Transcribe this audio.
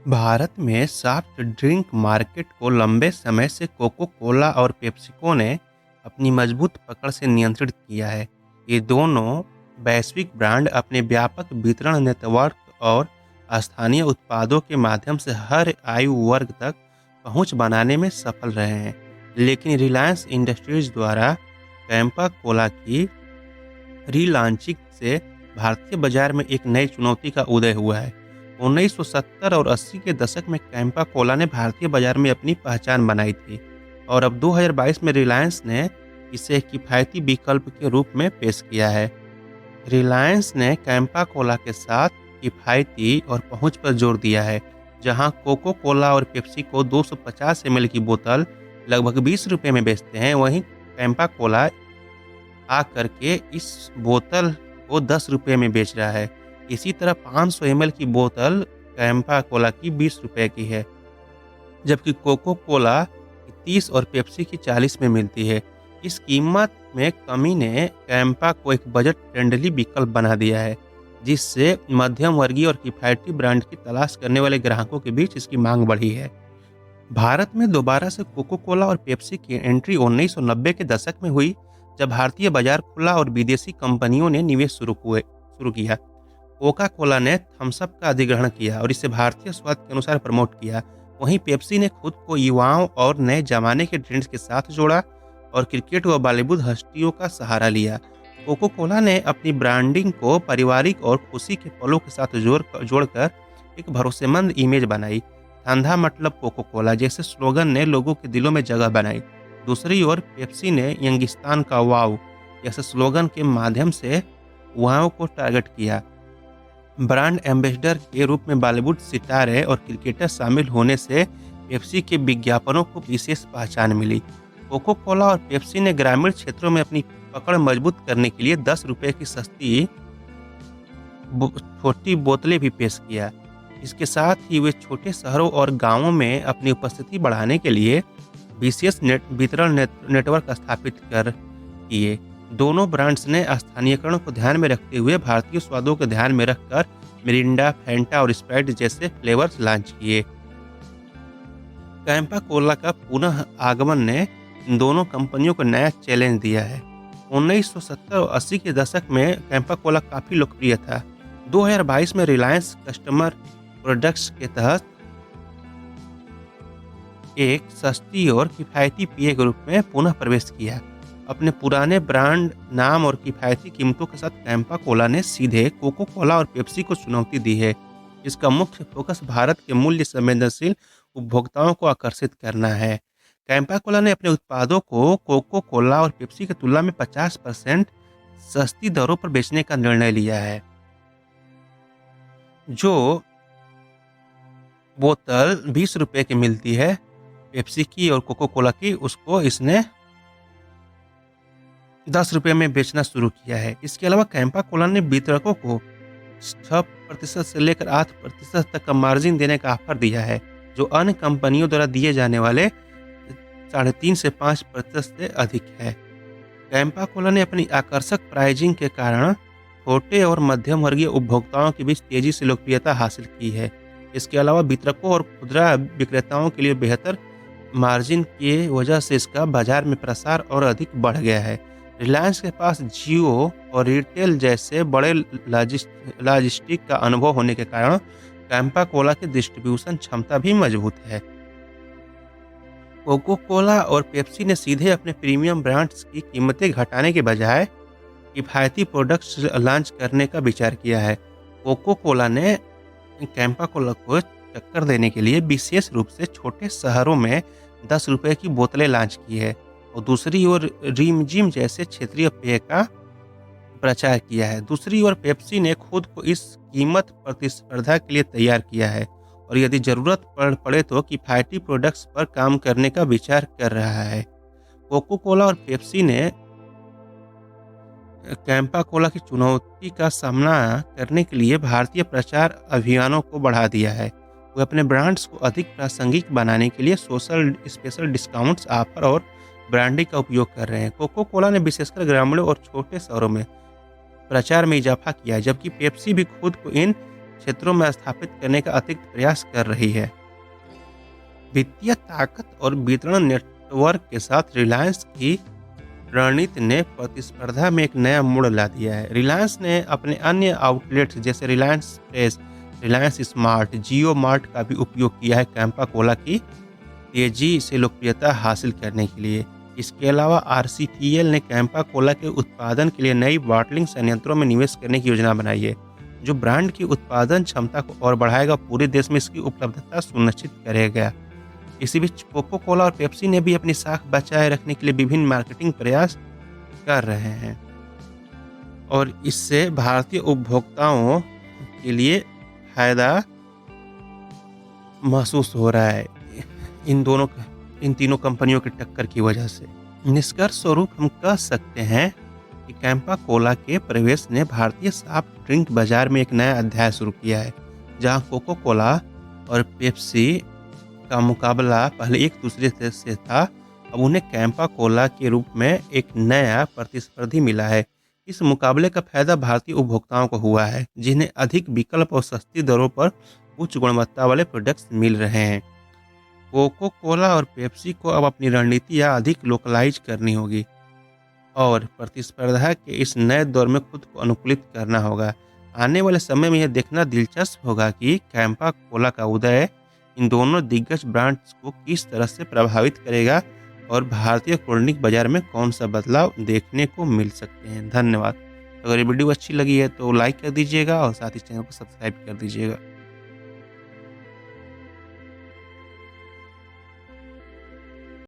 भारत में soft drink market को लंबे समय से कोको कोला और पेप्सिको ने अपनी मजबूत पकड़ से नियंत्रित किया है। ये दोनों वैश्विक ब्रांड अपने व्यापक वितरण नेटवर्क और स्थानीय उत्पादों के माध्यम से हर आयु वर्ग तक पहुंच बनाने में सफल रहे हैं। लेकिन रिलायंस इंडस्ट्रीज द्वारा कैंपा कोला की रीलॉन्चिंग से भारतीय बाजार में एक नई चुनौती का उदय हुआ है। 1970 और 80 के दशक में कैंपा कोला ने भारतीय बाजार में अपनी पहचान बनाई थी और अब 2022 में रिलायंस ने इसे एक किफ़ायती विकल्प के रूप में पेश किया है। रिलायंस ने कैंपा कोला के साथ किफ़ायती और पहुंच पर जोर दिया है। जहां कोको कोला और पेप्सी को 250 ml की बोतल लगभग 20 रुपये में बेचते हैं, वहीं कैंपा कोला आकर के इस बोतल को 10 रुपये में बेच रहा है। इसी तरह 500 ml की बोतल कैंपा कोला की 20 रुपये की है, जबकि कोको कोला की 30 और पेप्सी की 40 में मिलती है। इस कीमत में कमी ने कैंपा को एक बजट फ्रेंडली विकल्प बना दिया है, जिससे मध्यम वर्गीय और किफ़ायती ब्रांड की तलाश करने वाले ग्राहकों के बीच इसकी मांग बढ़ी है। भारत में दोबारा से कोको कोला और पेप्सी की एंट्री 1990 के दशक में हुई, जब भारतीय बाजार खुला और विदेशी कंपनियों ने निवेश शुरू किया। कोका कोला ने थम्स अप का अधिग्रहण किया और इसे भारतीय स्वाद के अनुसार प्रमोट किया। वहीं पेप्सी ने खुद को युवाओं और नए जमाने के ट्रेंड्स के साथ जोड़ा और क्रिकेट व बॉलीवुड हस्तियों का सहारा लिया। कोको कोला ने अपनी ब्रांडिंग को पारिवारिक और खुशी के पलों के साथ जोड़कर एक भरोसेमंद इमेज बनाई। धंधा मतलब कोको कोला जैसे स्लोगन ने लोगों के दिलों में जगह बनाई। दूसरी ओर पेप्सी ने यंगिस्तान का वाव जैसे स्लोगन के माध्यम से युवाओं को टारगेट किया। ब्रांड एम्बेसडर के रूप में बॉलीवुड सितारे और क्रिकेटर शामिल होने से पेप्सी के विज्ञापनों को विशेष पहचान मिली। कोको कोला और पेप्सी ने ग्रामीण क्षेत्रों में अपनी पकड़ मजबूत करने के लिए 10 रुपये की सस्ती छोटी बोतलें भी पेश किया। इसके साथ ही वे छोटे शहरों और गांवों में अपनी उपस्थिति बढ़ाने के लिए विशेष वितरण नेटवर्क स्थापित कर किए। दोनों ब्रांड्स ने स्थानीयकरण को ध्यान में रखते हुए भारतीय स्वादों को ध्यान में रखकर मिरिंडा, फैंटा और स्प्राइट जैसे फ्लेवर्स लॉन्च किए। कैंपा कोला का पुनः आगमन ने इन दोनों कंपनियों को नया चैलेंज दिया है। 1970 और 80 के दशक में कैंपा कोला काफ़ी लोकप्रिय था। 2022 में रिलायंस कस्टमर प्रोडक्ट्स के तहत एक सस्ती और किफ़ायती पेय के रूप में पुनः प्रवेश किया। अपने पुराने ब्रांड नाम और किफ़ायती कीमतों के साथ कैंपा कोला ने सीधे कोको कोला और पेप्सी को चुनौती दी है। इसका मुख्य फोकस भारत के मूल्य संवेदनशील उपभोक्ताओं को आकर्षित करना है। कैंपा कोला ने अपने उत्पादों को कोको कोला और पेप्सी की तुलना में 50% सस्ती दरों पर बेचने का निर्णय लिया है। जो बोतल 20 रुपये की मिलती है पेप्सी की और कोको कोला की, उसको इसने 10 रुपये में बेचना शुरू किया है। इसके अलावा कैंपा कोला ने वितरकों को 6% से लेकर 8% तक का मार्जिन देने का ऑफर दिया है, जो अन्य कंपनियों द्वारा दिए जाने वाले 3.5 से 5% से अधिक है। कैंपा कोला ने अपनी आकर्षक प्राइजिंग के कारण छोटे और मध्यम वर्गीय उपभोक्ताओं के बीच तेजी से लोकप्रियता हासिल की है। इसके अलावा वितरकों और खुदरा विक्रेताओं के लिए बेहतर मार्जिन की वजह से इसका बाजार में प्रसार और अधिक बढ़ गया है। रिलायंस के पास जियो और रिटेल जैसे बड़े लॉजिस्टिक का अनुभव होने के कारण कैंपा कोला की डिस्ट्रीब्यूशन क्षमता भी मजबूत है। कोको कोला और पेप्सी ने सीधे अपने प्रीमियम ब्रांड्स की कीमतें घटाने के बजाय किफ़ायती प्रोडक्ट्स लॉन्च करने का विचार किया है। कोको कोला ने कैंपा कोला को टक्कर देने के लिए विशेष रूप से छोटे शहरों में 10 रुपये की बोतलें लॉन्च की है और दूसरी ओर रिमझिम जैसे क्षेत्रीय पेय का प्रचार किया है। दूसरी ओर पेप्सी ने खुद को इस कीमत प्रतिस्पर्धा के लिए तैयार किया है और यदि जरूरत पड़े तो किफ़ायती प्रोडक्ट्स पर काम करने का विचार कर रहा है। कोको कोला और पेप्सी ने कैंपा कोला की चुनौती का सामना करने के लिए भारतीय प्रचार अभियानों को बढ़ा दिया है। वे अपने ब्रांड्स को अधिक प्रासंगिक बनाने के लिए सोशल स्पेशल डिस्काउंट्स, ऑफर और ब्रांडिंग का उपयोग कर रहे हैं। कोको कोला ने विशेषकर ग्रामीणों और छोटे शहरों में प्रचार में इजाफा किया है, जबकि पेप्सी भी खुद को इन क्षेत्रों में स्थापित करने का अतिरिक्त प्रयास कर रही है। वित्तीय ताकत और वितरण नेटवर्क के साथ रिलायंस की रणनीति ने प्रतिस्पर्धा में एक नया मोड़ ला दिया है। रिलायंस ने अपने अन्य आउटलेट्स जैसे रिलायंस फ्रेश, रिलायंस स्मार्ट, जियो मार्ट का भी उपयोग किया है कैंपा कोला की तेजी से लोकप्रियता हासिल करने के लिए। इसके अलावा आरसीपीएल ने कैंपा कोला के उत्पादन के लिए नई बॉटलिंग संयंत्रों में निवेश करने की योजना बनाई है, जो ब्रांड की उत्पादन क्षमता को और बढ़ाएगा, पूरे देश में इसकी उपलब्धता सुनिश्चित करेगा। इसी बीच कोको कोला और पेप्सी ने भी अपनी साख बचाए रखने के लिए विभिन्न मार्केटिंग प्रयास कर रहे हैं और इससे भारतीय उपभोक्ताओं के लिए फायदा महसूस हो रहा है इन तीनों कंपनियों की टक्कर की वजह से। निष्कर्ष स्वरूप हम कह सकते हैं कि कैंपा कोला के प्रवेश ने भारतीय सॉफ्ट ड्रिंक बाजार में एक नया अध्याय शुरू किया है, जहां कोको कोला और पेप्सी का मुकाबला पहले एक दूसरे से था। अब उन्हें कैंपा कोला के रूप में एक नया प्रतिस्पर्धी मिला है। इस मुकाबले का फायदा भारतीय उपभोक्ताओं को हुआ है, जिन्हें अधिक विकल्प और सस्ती दरों पर उच्च गुणवत्ता वाले प्रोडक्ट्स मिल रहे हैं। कोको कोला और पेप्सी को अब अपनी रणनीति या अधिक लोकलाइज करनी होगी और प्रतिस्पर्धा के इस नए दौर में खुद को अनुकूलित करना होगा। आने वाले समय में यह देखना दिलचस्प होगा कि कैंपा कोला का उदय इन दोनों दिग्गज ब्रांड्स को किस तरह से प्रभावित करेगा और भारतीय कोल्ड ड्रिंक बाजार में कौन सा बदलाव देखने को मिल सकते हैं। धन्यवाद। अगर ये वीडियो अच्छी लगी है तो लाइक कर दीजिएगा और साथ ही चैनल को सब्सक्राइब कर दीजिएगा।